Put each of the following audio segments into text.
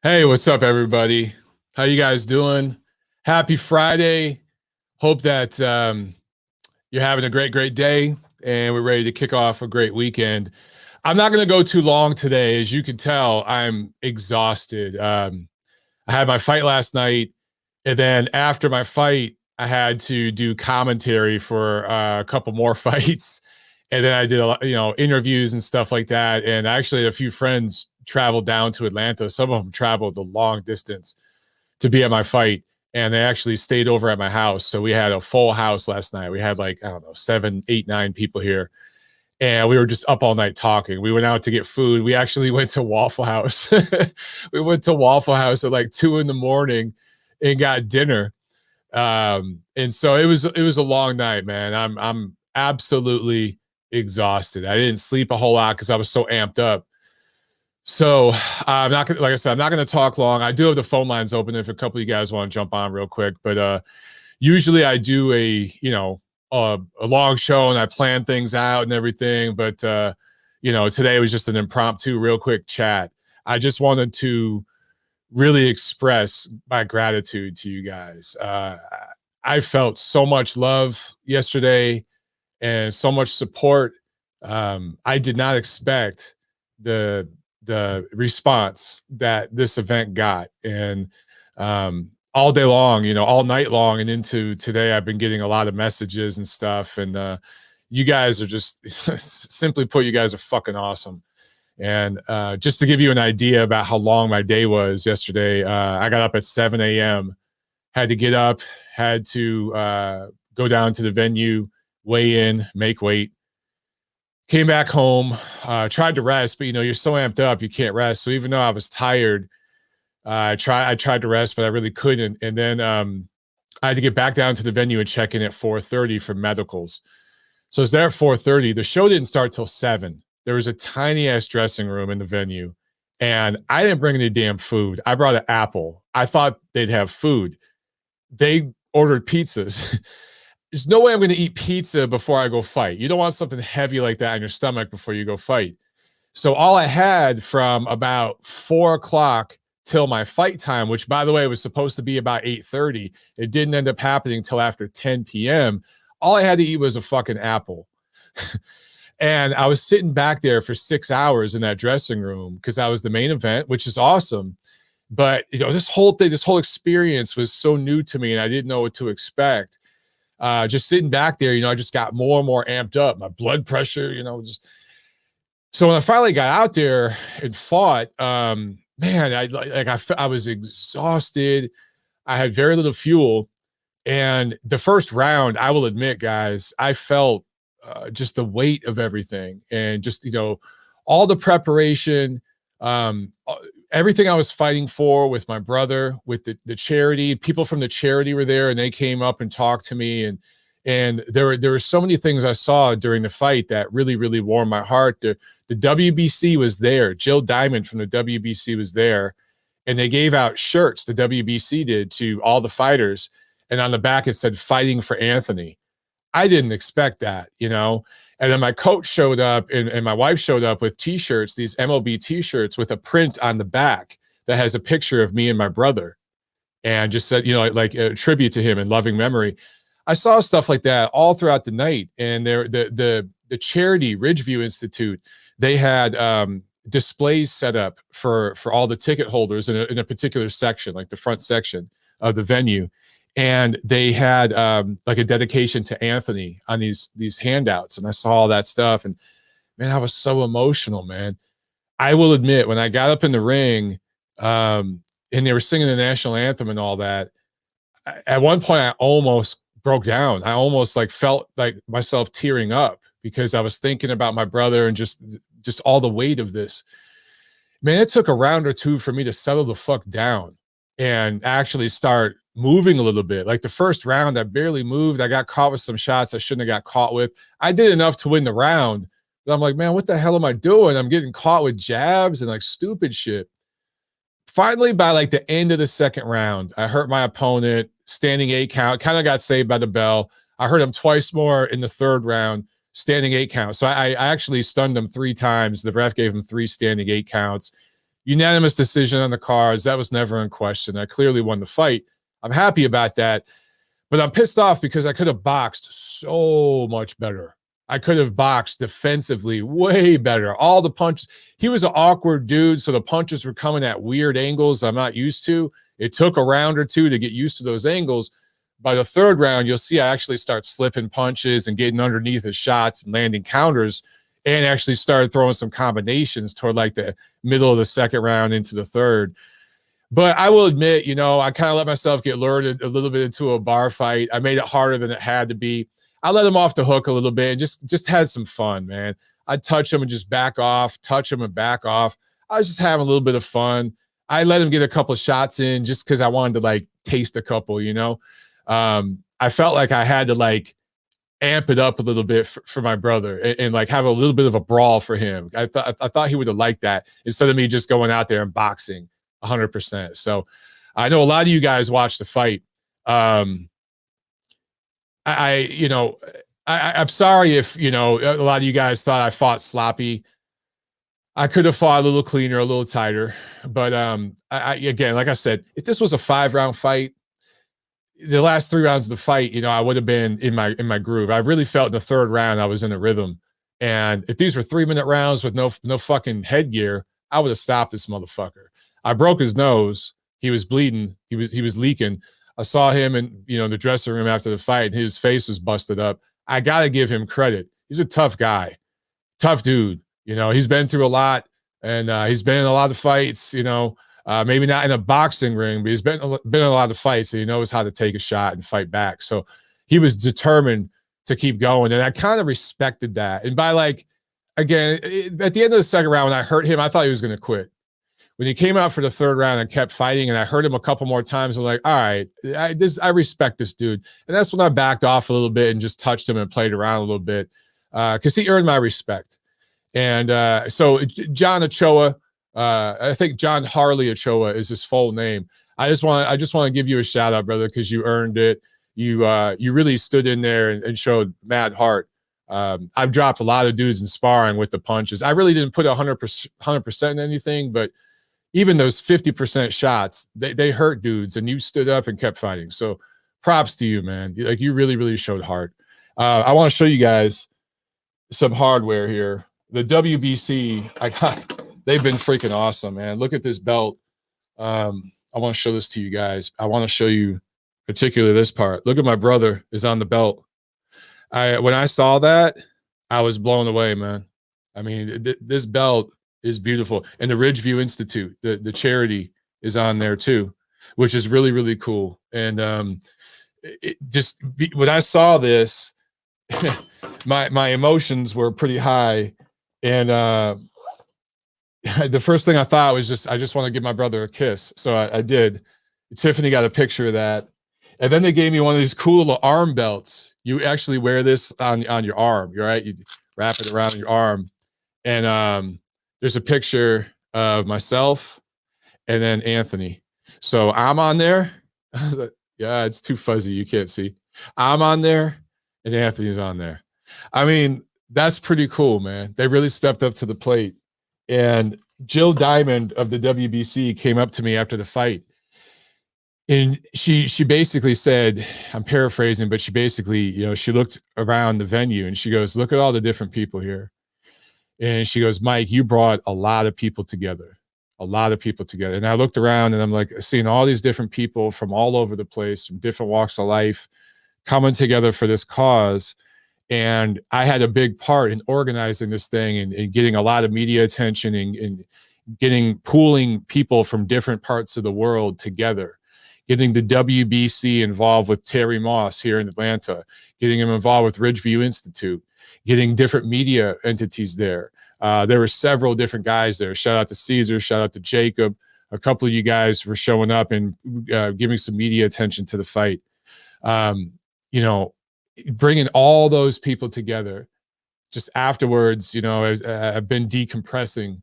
Hey, what's up, everybody? How you guys doing? Happy Friday. Hope that you're having a great day, and we're ready to kick off a great weekend. I'm not going to go too long today. As you can tell, I'm exhausted. I had my fight last night, and then after my fight, I had to do commentary for a couple more fights, and then I did a lot, interviews and stuff like that. And I actually had a few friends traveled down to Atlanta. Some of them traveled the long distance to be at my fight, and they actually stayed over at my house. So we had a full house last night. We had like, I don't know, 7, 8, 9 people here, and we were just up all night talking. We went out to get food. We actually went to Waffle House. We went to Waffle House at like 2 in the morning and got dinner. And so it was a long night, man. I'm absolutely exhausted. I didn't sleep a whole lot because I was so amped up. So I'm not gonna, like I said, I'm not gonna talk long. I do have the phone lines open if a couple of you guys want to jump on real quick, but usually I do a long show and I plan things out and everything. But today was just an impromptu, real quick chat. I just wanted to really express my gratitude to you guys. I felt so much love yesterday and so much support. I did not expect the response that this event got, and all day long, all night long, and into today, I've been getting a lot of messages and stuff. And you guys are just simply put, you guys are fucking awesome. And just to give you an idea about how long my day was yesterday, I got up at 7 a.m., had to get up, had to go down to the venue, weigh in, make weight, came back home, tried to rest, but you're so amped up, you can't rest. So even though I was tired, I tried to rest, but I really couldn't. And then I had to get back down to the venue and check in at 4:30 for medicals. So I was there at 4:30. The show didn't start till 7. There was a tiny ass dressing room in the venue, and I didn't bring any damn food. I brought an apple. I thought they'd have food. They ordered pizzas. There's no way I'm going to eat pizza before I go fight. You don't want something heavy like that in your stomach before you go fight. So all I had from about 4 o'clock till my fight time, which by the way was supposed to be about 8:30, it didn't end up happening till after 10 p.m. All I had to eat was a fucking apple. And I was sitting back there for 6 hours in that dressing room because I was the main event, which is awesome. But this whole thing, this whole experience was so new to me, and I didn't know what to expect. Just sitting back there, I just got more and more amped up. My blood pressure, just. So when I finally got out there and fought, man, I was exhausted. I had very little fuel, and the first round, I will admit, guys, I felt just the weight of everything, and just all the preparation, everything I was fighting for with my brother, with the charity. People from the charity were there, and they came up and talked to me, and there were so many things I saw during the fight that really warmed my heart. The WBC was there. Jill Diamond from the WBC was there, and they gave out shirts. The WBC did, to all the fighters, and on the back it said "Fighting for Anthony." I didn't expect that, And then my coach showed up, and my wife showed up with T-shirts, these MLB T-shirts with a print on the back that has a picture of me and my brother, and just said, like a tribute to him in loving memory. I saw stuff like that all throughout the night. And the charity Ridgeview Institute, they had displays set up for all the ticket holders in a particular section, like the front section of the venue. And they had like a dedication to Anthony on these handouts. And I saw all that stuff, and man, I was so emotional, man. I will admit, when I got up in the ring, and they were singing the national anthem and all that, at one point I almost broke down. I almost felt like myself tearing up because I was thinking about my brother and just all the weight of this. Man, it took a round or two for me to settle the fuck down and actually start moving a little bit. Like the first round, I barely moved. I got caught with some shots I shouldn't have got caught with. I did enough to win the round, but I'm like, man, what the hell am I doing? I'm getting caught with jabs and stupid shit. Finally, by the end of the second round, I hurt my opponent, standing 8 count, kind of got saved by the bell. I hurt him twice more in the third round, standing 8 count. So I actually stunned him 3 times. The ref gave him 3 standing 8 counts. unanimous decision on the cards. That was never in question. I clearly won the fight. I'm happy about that. But I'm pissed off because I could have boxed so much better. I could have boxed defensively way better. All the punches. He was an awkward dude, so the punches were coming at weird angles I'm not used to. It took a round or two to get used to those angles. By the third round, you'll see I actually start slipping punches and getting underneath his shots and landing counters, and actually started throwing some combinations toward like the middle of the second round into the third. But I will admit, I kind of let myself get lured a little bit into a bar fight. I made it harder than it had to be. I let him off the hook a little bit and just had some fun, man. I'd touch him and just back off, touch him and back off. I was just having a little bit of fun. I let him get a couple of shots in just because I wanted to like taste a couple, I felt like I had to like amp it up a little bit for my brother and like have a little bit of a brawl for him. I thought he would have liked that instead of me just going out there and boxing 100%. So I know a lot of you guys watched the fight. I'm sorry if, a lot of you guys thought I fought sloppy. I could have fought a little cleaner, a little tighter. But again, like I said, if this was a 5-round fight, the last 3 rounds of the fight, I would have been in my groove. I really felt in the third round I was in a rhythm. And if these were 3-minute rounds with no fucking headgear, I would have stopped this motherfucker. I broke his nose. He was bleeding. He was leaking. I saw him in the dressing room after the fight. His face was busted up. I gotta give him credit. He's a tough guy, tough dude. He's been through a lot, and he's been in a lot of fights. Maybe not in a boxing ring, but he's been in a lot of fights, so he knows how to take a shot and fight back. So he was determined to keep going, and I kind of respected that. And by again, at the end of the second round, when I hurt him, I thought he was going to quit. When he came out for the third round and kept fighting, and I heard him a couple more times, I'm like, all right, I respect this dude. And that's when I backed off a little bit and just touched him and played around a little bit because he earned my respect. And so John Ochoa, I think John Harley Ochoa is his full name. I just want to give you a shout out, brother, because you earned it. You really stood in there and showed mad heart. I've dropped a lot of dudes in sparring with the punches. I really didn't put 100% in anything, but even those 50% shots, they hurt dudes, and you stood up and kept fighting. So props to you, man. Like, you really, really showed heart. I want to show you guys some hardware here. The WBC, they've been freaking awesome, man. Look at this belt. I want to show this to you guys. I want to show you particularly this part. Look at my brother is on the belt. When I saw that, I was blown away, man. I mean, this belt is beautiful. And the Ridgeview Institute, the charity, is on there too, which is really, really cool. And when I saw this, my emotions were pretty high. And the first thing I thought was I just want to give my brother a kiss. So I did. Tiffany got a picture of that. And then they gave me one of these cool little arm belts. You actually wear this on your arm, right? You wrap it around your arm. And there's a picture of myself and then Anthony. So I'm on there. I was like, yeah, it's too fuzzy. You can't see. I'm on there and Anthony's on there. I mean, that's pretty cool, man. They really stepped up to the plate. And Jill Diamond of the WBC came up to me after the fight. And she basically said, I'm paraphrasing, but she basically, she looked around the venue and she goes, look at all the different people here. And she goes, Mike, you brought a lot of people together, And I looked around and I'm like, seeing all these different people from all over the place, from different walks of life, coming together for this cause. And I had a big part in organizing this thing and getting a lot of media attention and pooling people from different parts of the world together, getting the WBC involved with Terry Moss here in Atlanta, getting him involved with Ridgeview Institute, getting different media entities there. There were several different guys there. Shout out to Caesar, shout out to Jacob. A couple of you guys for showing up and giving some media attention to the fight. Bringing all those people together. Just afterwards, I've been decompressing,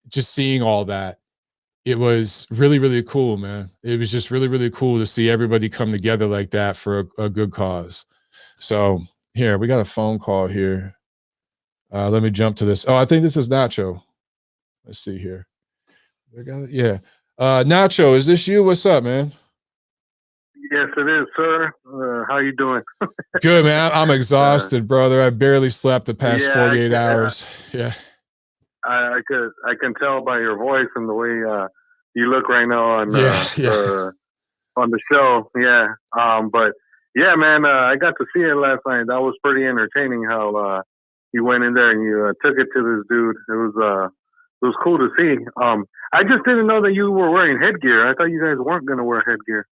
just seeing all that. It was really, really cool, man. It was just really, really cool to see everybody come together like that for a good cause. So here, we got a phone call here. Let me jump to this. Oh, I think this is Nacho. Let's see here. I got it. Yeah. Nacho, is this you? What's up, man? Yes, it is, sir. How you doing? Good, man. I'm uh, exhausted, brother. I barely slept the past yeah, 48 hours. Yeah. I can tell by your voice and the way you look right now Yeah. Yeah. on the show. Yeah. But yeah, man, I got to see it last night. That was pretty entertaining. How you went in there and you took it to this dude. It was cool to see. I just didn't know that you were wearing headgear. I thought you guys weren't going to wear headgear.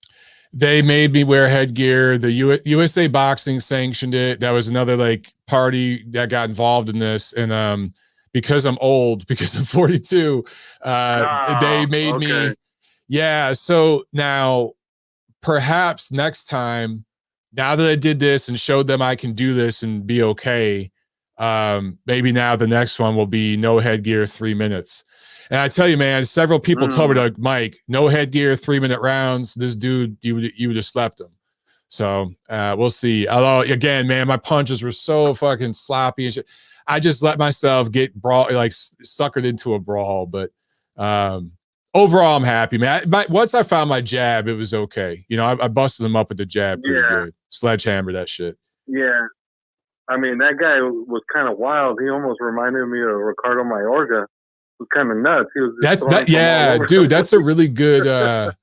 They made me wear headgear. The USA Boxing sanctioned it. That was another like party that got involved in this. And because I'm old, because I'm 42, they Oh, made okay. me. Yeah. So now perhaps next time, now that I did this and showed them I can do this and be okay, maybe now the next one will be no headgear, 3 minutes. And I tell you, man, several people told me, like, Mike, no headgear, 3 minute rounds. This dude, you would have slept him. So we'll see. Although again, man, my punches were so fucking sloppy and shit. I just let myself get like suckered into a brawl. But overall, I'm happy, man. Once I found my jab, it was okay. You know, I busted him up with the jab pretty Yeah. good. Sledgehammer that shit. Yeah. I mean, that guy was kind of wild. He almost reminded me of Ricardo Mayorga. It was kind of nuts. He was just That's throwing that. from all Yeah, over the dude, that's a place. really good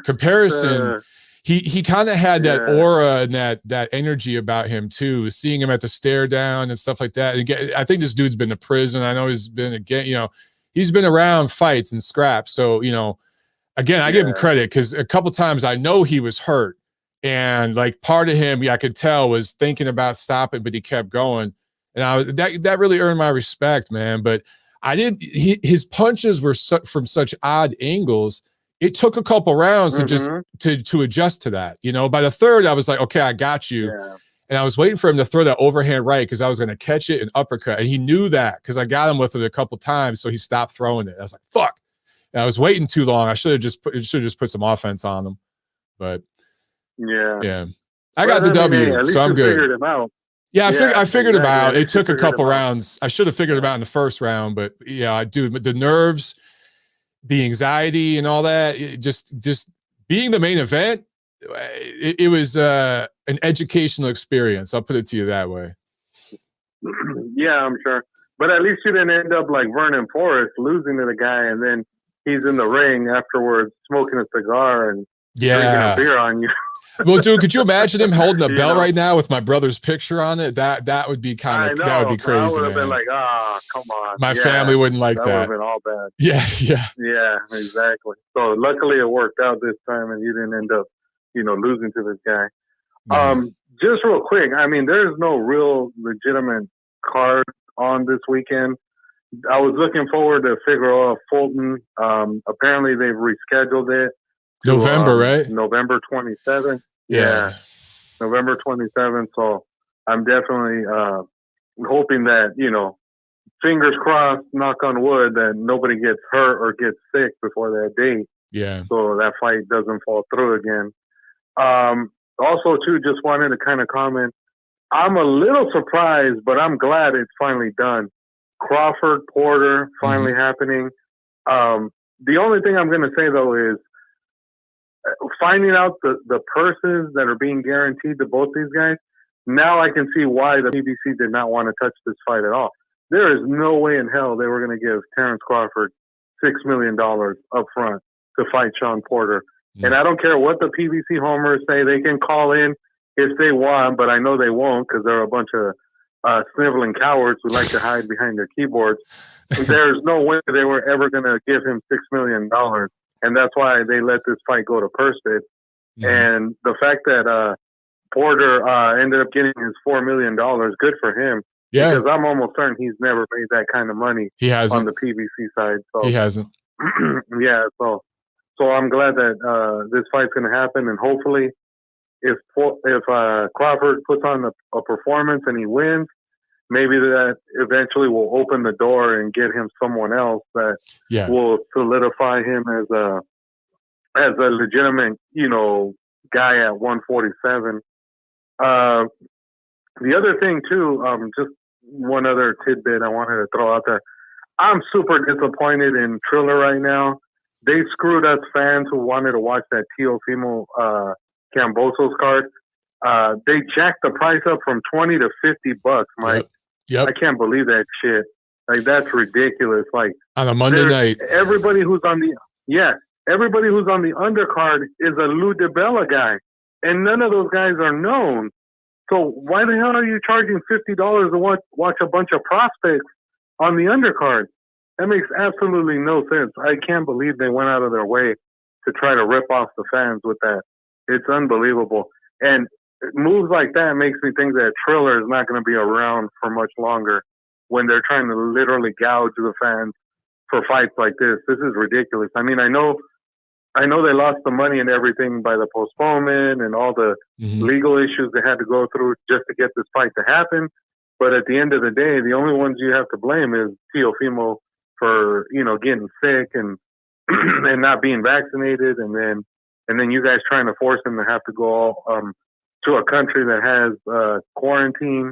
comparison. Uh, He kind of had that yeah, aura and that energy about him too. Seeing him at the stare down and stuff like that. And again, I think this dude's been to prison. I know he's been again. You know, he's been around fights and scraps. So you know, again, I give him yeah, credit because a couple times I know he was hurt, and like part of him, yeah, I could tell was thinking about stopping, but he kept going, and that really earned my respect, man. But I didn't. His punches were from such odd angles. It took a couple rounds to just mm-hmm, to adjust to that. You know, by the third, I was like, okay, I got you. yeah, And I was waiting for him to throw that overhand right because I was going to catch it and uppercut. And he knew that because I got him with it a couple times. So he stopped throwing it. I was like, fuck. And I was waiting too long. I should have just put some offense on him. But yeah. yeah, I got But the I mean, hey, W, at so least I'm you good. figured him out. Yeah, Yeah, I figured him exactly. At out. It least you took a figured couple him out. rounds. I should have figured him Yeah, out in the first round, but yeah, dude, the nerves, the anxiety, and all that. Just being the main event, it was an educational experience. I'll put it to you that way. yeah, I'm sure. But at least you didn't end up like Vernon Forrest losing to the guy, and then he's in the ring afterwards, smoking a cigar and drinking a Yeah. beer on you. Well, dude, could you imagine him holding a You belt know. right now with my brother's picture on it? That would be I that would be know. I crazy, would have been man. like, come on. My Yeah. family wouldn't like That would have that. been all bad. Yeah, yeah. Yeah, exactly. So luckily it worked out this time and you didn't end up, losing to this guy. No. Just real quick, I mean, there's no real legitimate card on this weekend. I was looking forward to Figueroa Fulton. Apparently they've rescheduled it to November, right? November 27th. Yeah, Yeah. November 27th. So I'm definitely hoping that, fingers crossed, knock on wood, that nobody gets hurt or gets sick before that date. Yeah. So that fight doesn't fall through again. Also, too, just wanted to kind of comment. I'm a little surprised, but I'm glad it's finally done. Crawford Porter finally happening. The only thing I'm going to say, though, is finding out the purses that are being guaranteed to both these guys. Now I can see why the PBC did not want to touch this fight at all. There is no way in hell they were going to give Terrence Crawford $6 million up front to fight Sean Porter. And I don't care what the PBC homers say. They can call in if they want, but I know they won't because they're a bunch of sniveling cowards who like to hide behind their keyboards. There's no way they were ever going to give him $6 million. And that's why they let this fight go to purse bid. And the fact that Porter ended up getting his $4 million, good for him. Yeah. Because I'm almost certain he's never made that kind of money on the PBC side. So he hasn't. Yeah, so I'm glad that this fight's going to happen, and hopefully, if Crawford puts on a performance and he wins, maybe that eventually will open the door and get him someone else that will solidify him as a legitimate, guy at 147. The other thing too, just one other tidbit I wanted to throw out there. I'm super disappointed in Triller right now. They screwed us fans who wanted to watch that Teofimo Cambosos card. They jacked the price up from $20 to $50, Mike. Yep. I can't believe that shit. Like, that's ridiculous. Like, on a Monday night, everybody who's on the undercard is a Lou DiBella guy, and none of those guys are known. So why the hell are you charging $50 to watch a bunch of prospects on the undercard? That makes absolutely no sense. I can't believe they went out of their way to try to rip off the fans with that. It's unbelievable. And moves like that makes me think that Triller is not going to be around for much longer when they're trying to literally gouge the fans for fights like this. This is ridiculous. I mean, I know they lost the money and everything by the postponement and all the legal issues they had to go through just to get this fight to happen. But at the end of the day, the only ones you have to blame is Teofimo for, getting sick and and not being vaccinated, and then you guys trying to force him to have to go to a country that has quarantine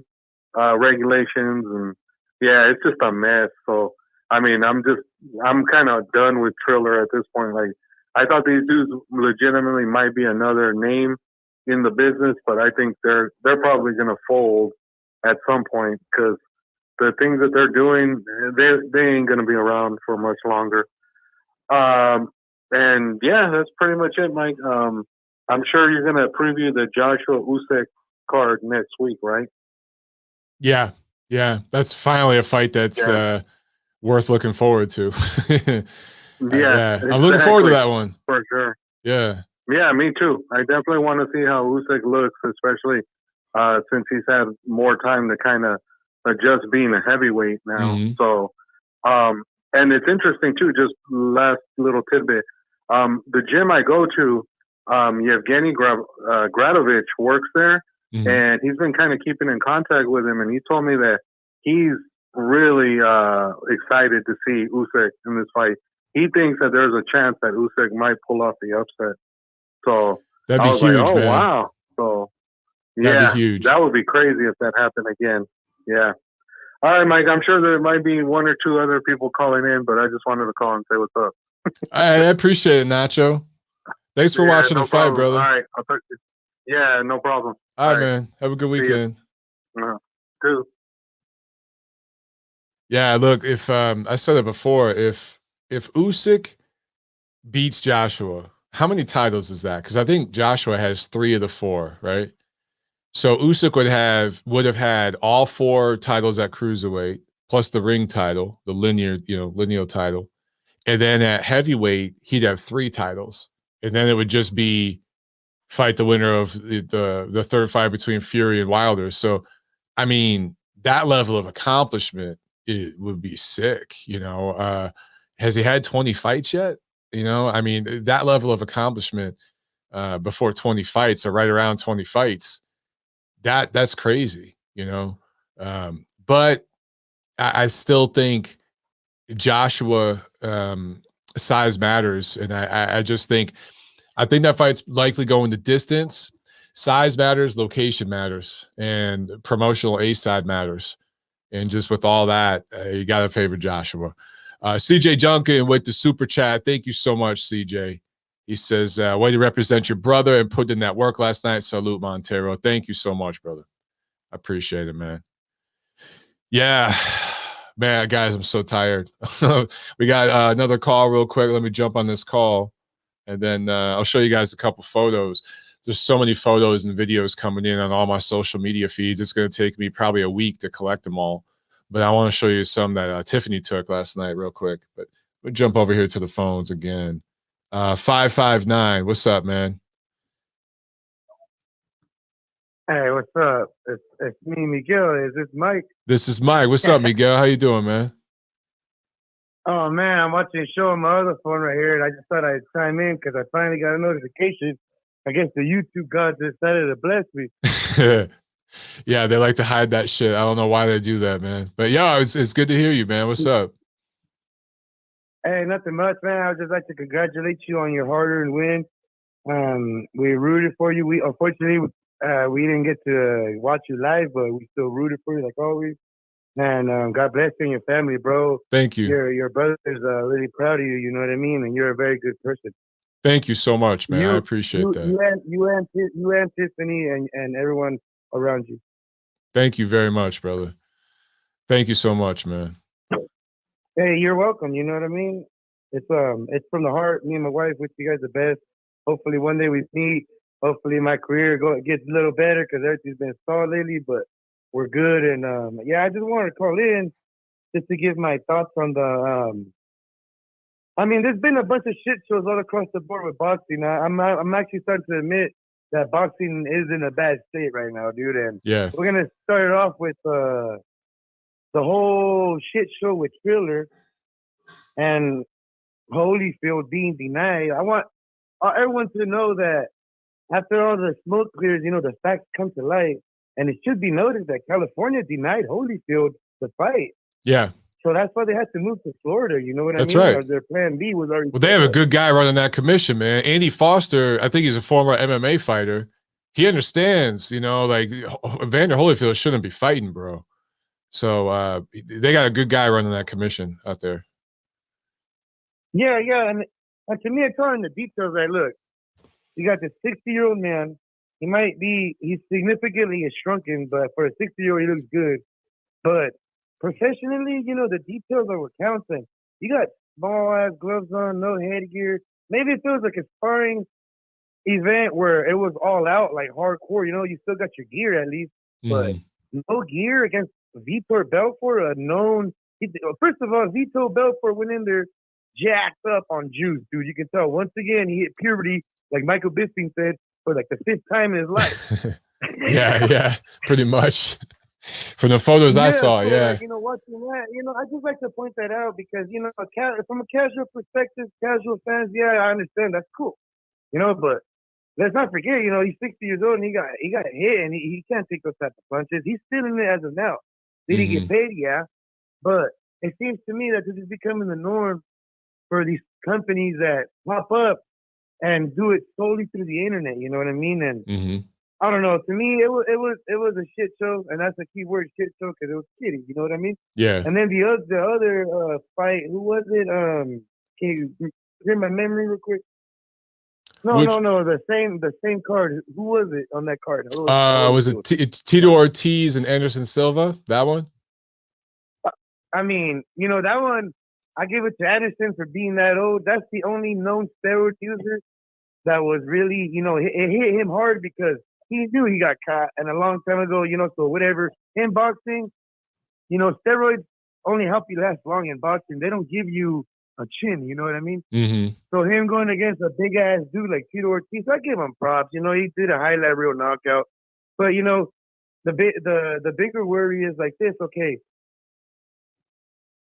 regulations, and yeah, it's just a mess. So I mean, I'm kind of done with Triller at this point. Like, I thought these dudes legitimately might be another name in the business, but I think they're probably going to fold at some point because the things that they're doing, they ain't going to be around for much longer. And yeah, that's pretty much it, Mike. I'm sure you're going to preview the Joshua Usyk card next week, right? Yeah. That's finally a fight that's worth looking forward to. Yeah, I'm looking forward to that one for sure. Yeah, me too. I definitely want to see how Usyk looks, especially since he's had more time to kind of adjust being a heavyweight now. So, and it's interesting too. Just last little tidbit: the gym I go to, Yevgeny Gradovich works there, and he's been kind of keeping in contact with him, and he told me that he's really excited to see Usyk in this fight. He thinks that there's a chance that Usyk might pull off the upset. So that'd be huge, like, oh, man. wow. So that'd be huge. That would be crazy if that happened again. Yeah. All right, Mike. I'm sure there might be one or two other people calling in, but I just wanted to call and say what's up. I appreciate it, Nacho. Thanks for watching the fight, brother. All right. I'll talk to you. Yeah, no problem. All right, man. Have a good weekend. Too. Yeah, look, if I said it before, if Usyk beats Joshua, how many titles is that? Because I think Joshua has 3 of the 4, right? So Usyk would have had all 4 titles at cruiserweight, plus the ring title, the lineal title. And then at heavyweight, he'd have 3 titles. And then it would just be fight the winner of the third fight between Fury and Wilder. So, I mean, that level of accomplishment, it would be sick. Has he had 20 fights yet? I mean, that level of accomplishment before 20 fights or right around 20 fights, that's crazy, but I still think Joshua size matters. And I just think that fight's likely going the distance. Size matters, location matters, and promotional A side matters. And just with all that, you got to favor Joshua. CJ Junkin with the super chat. Thank you so much, CJ. He says, way to represent your brother and put in that work last night. Salute, Montero. Thank you so much, brother. I appreciate it, man. Yeah, man, guys, I'm so tired. We got another call real quick. Let me jump on this call, and then I'll show you guys a couple photos. There's so many photos and videos coming in on all my social media feeds. It's going to take me probably a week to collect them all. But I want to show you some that Tiffany took last night real quick. But we'll jump over here to the phones again. 559, what's up, man? Hey, what's up? It's me, Miguel. Is this Mike? This is Mike. What's up, Miguel? How you doing, man? Oh, man, I'm watching a show on my other phone right here, and I just thought I'd chime in because I finally got a notification. I guess the YouTube gods decided to bless me. Yeah, they like to hide that shit. I don't know why they do that, man. But yeah, it's good to hear you, man. What's up? Hey, nothing much, man. I would just like to congratulate you on your hard-earned win. We rooted for you. Unfortunately, we didn't get to watch you live, but we still rooted for you like always. And God bless you and your family, bro. Thank you. Your brother's really proud of you. You know what I mean? And you're a very good person. Thank you so much, man. I appreciate that. You and Tiffany and everyone around you. Thank you very much, brother. Thank you so much, man. Hey, you're welcome. You know what I mean? It's from the heart. Me and my wife wish you guys the best. Hopefully one day we meet. Hopefully my career gets a little better because everything's been stalled lately, but we're good. And yeah, I just wanted to call in just to give my thoughts on the I mean, there's been a bunch of shit shows all across the board with boxing. I'm actually starting to admit that boxing is in a bad state right now, dude. And yeah, we're gonna start it off with the whole shit show with Thriller and Holyfield being denied. I want everyone to know that after all the smoke clears, you know, the facts come to light, and it should be noted that California denied Holyfield the fight. Yeah. So that's why they had to move to Florida. You know what I mean? That's right. Or their plan B was already. Well, they have a good guy running that commission, man. Andy Foster, I think he's a former MMA fighter. He understands, you know, like Evander Holyfield shouldn't be fighting, bro. So they got a good guy running that commission out there. Yeah, and to me, it's all in the details. Right, look, you got this 60-year-old man. He's significantly shrunken, but for a 60-year-old, he looks good. But professionally, you know, the details are what counts. And you got small ass gloves on, no headgear. Maybe if it was like a sparring event where it was all out, like hardcore, you know, you still got your gear at least, but no gear against Vitor Belfort, a known. First of all, Vitor Belfort went in there jacked up on juice, dude. You can tell once again he hit puberty, like Michael Bisping said, for like the 5th time in his life. yeah, pretty much. From the photos I saw, so yeah. Like, you know, watching that, you know, I just like to point that out because, you know, from a casual perspective, casual fans, yeah, I understand that's cool, you know, but let's not forget, you know, he's 60 years old and he got hit and he can't take those type of punches. He's still in it as of now. Did he get paid? Yeah, but it seems to me that this is becoming the norm for these companies that pop up and do it solely through the internet. You know what I mean? And I don't know. To me, it was a shit show, and that's a key word, shit show, because it was kidding. You know what I mean? Yeah. And then the other fight, who was it? Can you hear my memory real quick? No, the same card. Who was it on that card? Was it Tito Ortiz and Anderson Silva? That one? I mean, you know, that one, I give it to Anderson for being that old. That's the only known steroid user that was really, you know, it hit him hard because he knew he got caught and a long time ago, you know, so whatever. In boxing, you know, steroids only help you last long in boxing. They don't give you a chin, you know what I mean? So him going against a big ass dude like Tito Ortiz, I give him props. You know, he did a highlight reel knockout. But you know, the bigger worry is like this. Okay,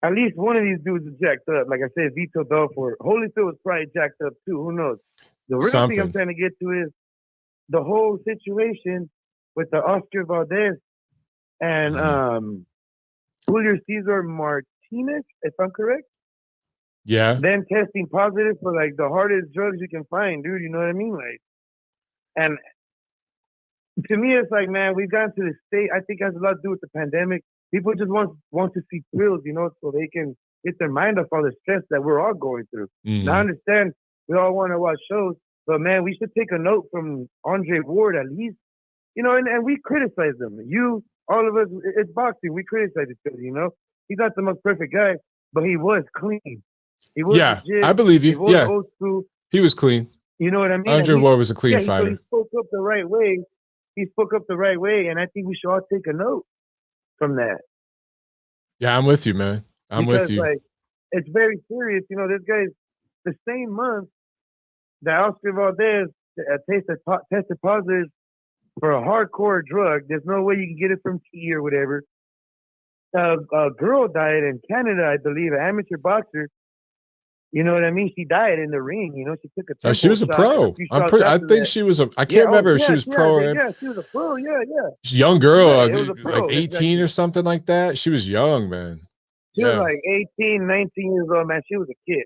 at least one of these dudes is jacked up. Like I said, Vitor Belfort. Holyfield was probably jacked up too. Who knows? The real thing I'm trying to get to is the whole situation with the Oscar Valdez and Julio Cesar Martinez, if I'm correct. Yeah. Then testing positive for like the hardest drugs you can find, dude. You know what I mean? Like, and to me, it's like, man, we've gotten to this state. I think it has a lot to do with the pandemic. People just want to see thrills, you know, so they can get their mind off all the stress that we're all going through. And I understand we all want to watch shows, but man, we should take a note from Andre Ward at least, you know, and we criticize him. You, all of us, it's boxing. We criticize each other, you know. He's not the most perfect guy, but he was clean. He was legit. I believe you. He was old school. He was clean. You know what I mean? Andre Ward was a clean fighter. So he spoke up the right way. He spoke up the right way, and I think we should all take a note from that. Yeah, I'm with you, man. I'm with you. Like, it's very serious. You know, this guy's the same month that Oscar Valdez tested positive for a hardcore drug. There's no way you can get it from tea or whatever. A girl died in Canada, I believe, an amateur boxer. You know what I mean? She died in the ring. You know, she took a. She was a pro. I think she was a. I can't remember if she was pro or. Yeah, she was a pro. Yeah. Young girl, like 18 or something like that. She was young, man. She was like 18, 19 years old, man. She was a kid.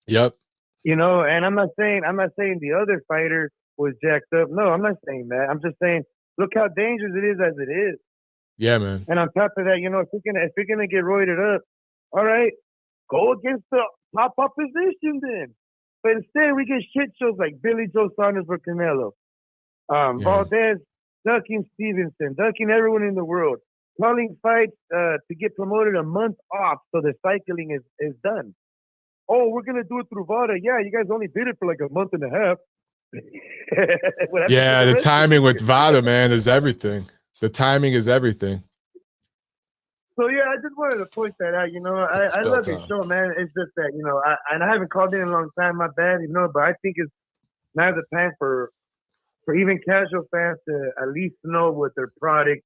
Yep. You know, and I'm not saying the other fighter was jacked up. No, I'm not saying that. I'm just saying, look how dangerous it is as it is. Yeah, man. And on top of that, if you're gonna get roided up, all right, go against the top opposition then. But instead, we get shit shows like Billy Joe Saunders for Canelo, Valdez ducking Stevenson, ducking everyone in the world, calling fights to get promoted a month off so the cycling is done. Oh, we're gonna do it through VADA. Yeah, you guys only did it for like a month and a half. Yeah, the timing with VADA, man, is everything. The timing is everything. So yeah, I just wanted to point that out. I love your show, man. It's just that I haven't called in a long time. My bad, but I think it's now the time for even casual fans to at least know what their product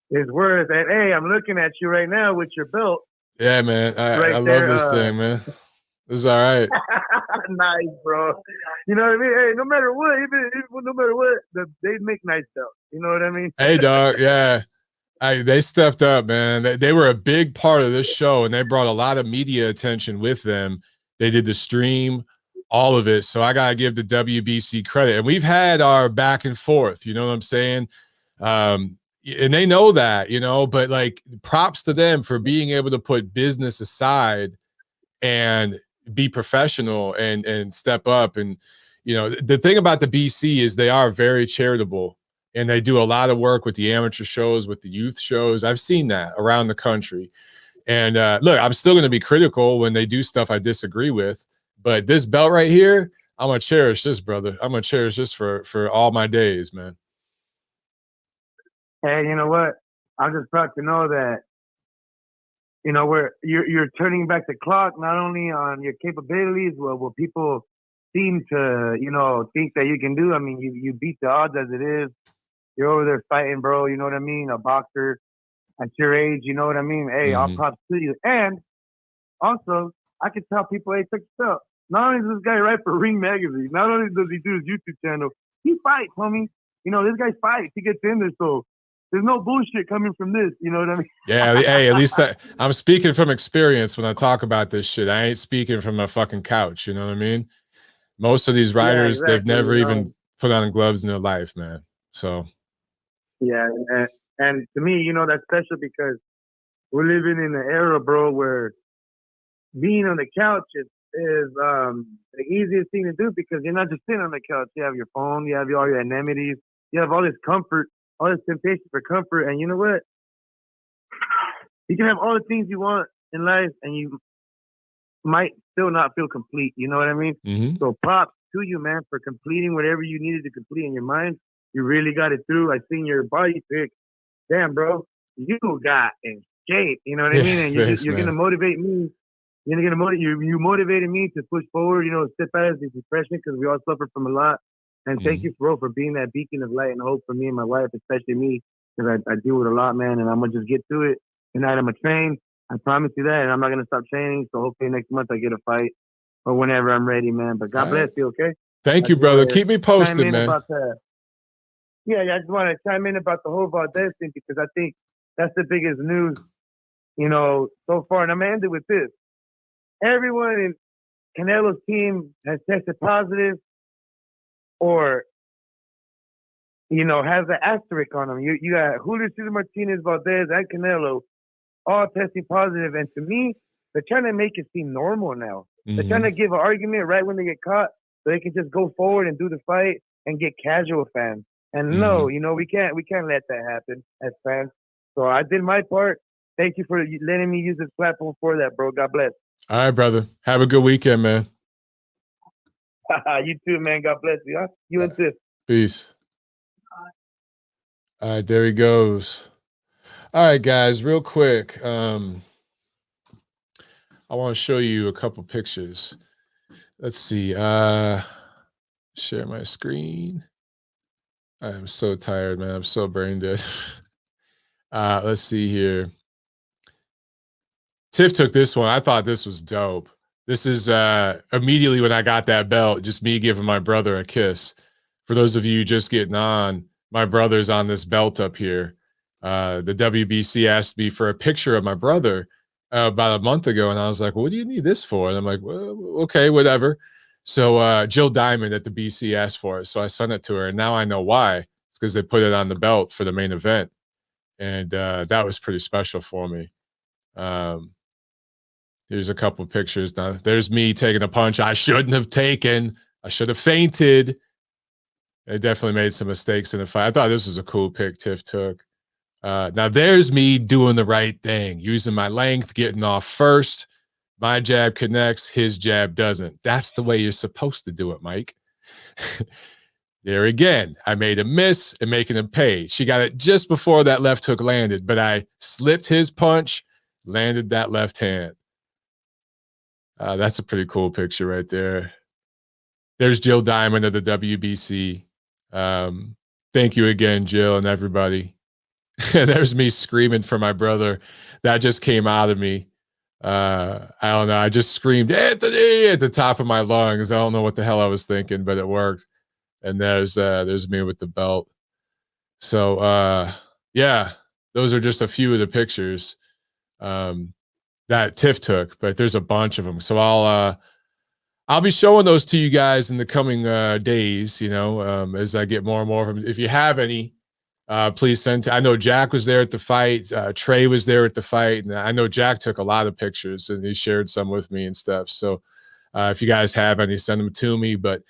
is worth. And hey, I'm looking at you right now with your belt. Yeah, man. I love this thing, man. This is all right. Nice, bro. You know what I mean? Hey, no matter what, even no matter what, they make nice belts. You know what I mean? Hey, dog. Yeah. They stepped up, man. They were a big part of this show, and they brought a lot of media attention with them. They did the stream, all of it. So I got to give the WBC credit. And we've had our back and forth, you know what I'm saying? And they know that, but like props to them for being able to put business aside and be professional and step up. And, the thing about the BC is they are very charitable. And they do a lot of work with the amateur shows, with the youth shows. I've seen that around the country. And look, I'm still going to be critical when they do stuff I disagree with. But this belt right here, I'm going to cherish this, brother. I'm going to cherish this for all my days, man. Hey, you know what? I'm just proud to know that, you're turning back the clock, not only on your capabilities, what people seem to, think that you can do. I mean, you beat the odds as it is. You're over there fighting, bro. You know what I mean? A boxer at your age. You know what I mean? Hey, all props to you. And also, I can tell people, hey, check this out. Not only does this guy write for Ring Magazine, not only does he do his YouTube channel, he fights, homie. This guy fights. He gets in there, so there's no bullshit coming from this. You know what I mean? Yeah. Hey, at least I'm speaking from experience when I talk about this shit. I ain't speaking from a fucking couch. You know what I mean? Most of these writers, they've never even put on gloves in their life, man. So. Yeah, and to me, that's special because we're living in an era, bro, where being on the couch is the easiest thing to do because you're not just sitting on the couch. You have your phone, you have all your amenities, you have all this comfort, all this temptation for comfort, and you know what? You can have all the things you want in life, and you might still not feel complete. You know what I mean? Mm-hmm. So props to you, man, for completing whatever you needed to complete in your mind. You really got it through. I seen your body pic. Damn, bro, you got in shape. You know what I mean? And you're gonna motivate me. You motivated me to push forward. Step out of this depression because we all suffer from a lot. And thank you, bro, for being that beacon of light and hope for me and my wife, especially me, because I deal with a lot, man. And I'm gonna just get to it. Tonight I'm gonna train. I promise you that, and I'm not gonna stop training. So hopefully next month I get a fight or whenever I'm ready, man. But God bless you, okay? Thank you, brother. Keep me posted, man. Yeah, I just want to chime in about the whole Valdez thing because I think that's the biggest news, so far. And I'm going to end it with this. Everyone in Canelo's team has tested positive or, has an asterisk on them. You got Julio Cesar Martinez, Valdez, and Canelo all testing positive. And to me, they're trying to make it seem normal now. They're trying to give an argument right when they get caught so they can just go forward and do the fight and get casual fans. And no, we can't let that happen as fans. So I did my part. Thank you for letting me use this platform for that, bro. God bless. All right, brother. Have a good weekend, man. You too, man. God bless you. Huh? You and sis. Peace. All right, there he goes. All right, guys, real quick. I want to show you a couple pictures. Let's see. Share my screen. I'm so tired, man. I'm so brain dead. Let's see here. Tiff took this one. I thought this was dope. This is immediately when I got that belt, just me giving my brother a kiss. For those of you just getting on, my brother's on this belt up here. The WBC asked me for a picture of my brother about a month ago, and I was like, well, what do you need this for? And I'm like, well, okay, whatever. So Jill Diamond at the BC asked for it, so I sent it to her, and now I know why. It's because they put it on the belt for the main event. And that was pretty special for me. Here's a couple pictures. Now, there's me taking a punch I shouldn't have taken. I should have fainted. I definitely made some mistakes in the fight. I thought this was a cool pick Tiff took. Now, there's me doing the right thing, using my length, getting off first. My jab connects, his jab doesn't. That's the way you're supposed to do it, Mike. There again, I made a miss and making him pay. She got it just before that left hook landed, but I slipped his punch, landed that left hand. That's a pretty cool picture right there. There's Jill Diamond of the WBC. Thank you again, Jill and everybody. There's me screaming for my brother. That just came out of me. I don't know. I just screamed, Anthony, at the top of my lungs. I don't know what the hell I was thinking, but it worked. And there's me with the belt. So, yeah, those are just a few of the pictures that Tiff took, but there's a bunch of them. So I'll be showing those to you guys in the coming days, as I get more and more of them. If you have any, please send. I know Jack was there at the fight. Trey was there at the fight. And I know Jack took a lot of pictures and he shared some with me and stuff. So if you guys have any, send them to me. But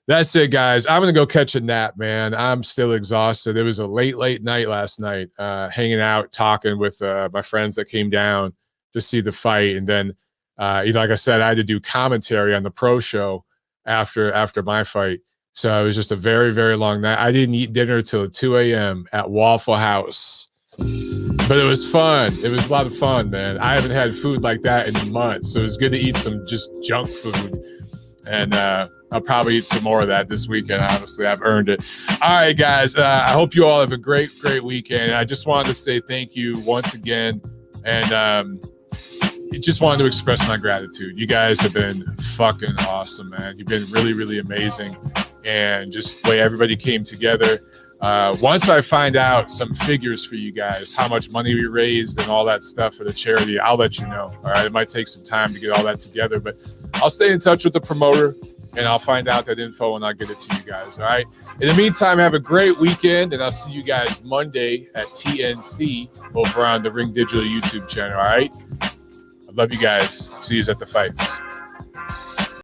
that's it, guys. I'm going to go catch a nap, man. I'm still exhausted. It was a late night last night, hanging out, talking with my friends that came down to see the fight. And then, like I said, I had to do commentary on the pro show after my fight. So it was just a very, very long night. I didn't eat dinner till 2 a.m. at Waffle House. But it was fun. It was a lot of fun, man. I haven't had food like that in months. So it was good to eat some just junk food. And I'll probably eat some more of that this weekend. Honestly, I've earned it. All right, guys. I hope you all have a great, great weekend. I just wanted to say thank you once again. And just wanted to express my gratitude. You guys have been fucking awesome, man. You've been really, really amazing. And just the way everybody came together. Once I find out some figures for you guys, how much money we raised and all that stuff for the charity, I'll let you know. All right. It might take some time to get all that together, but I'll stay in touch with the promoter and I'll find out that info and I'll get it to you guys. All right. In the meantime, have a great weekend and I'll see you guys Monday at TNC over on the Ring Digital YouTube channel. All right. I love you guys. See you at the fights.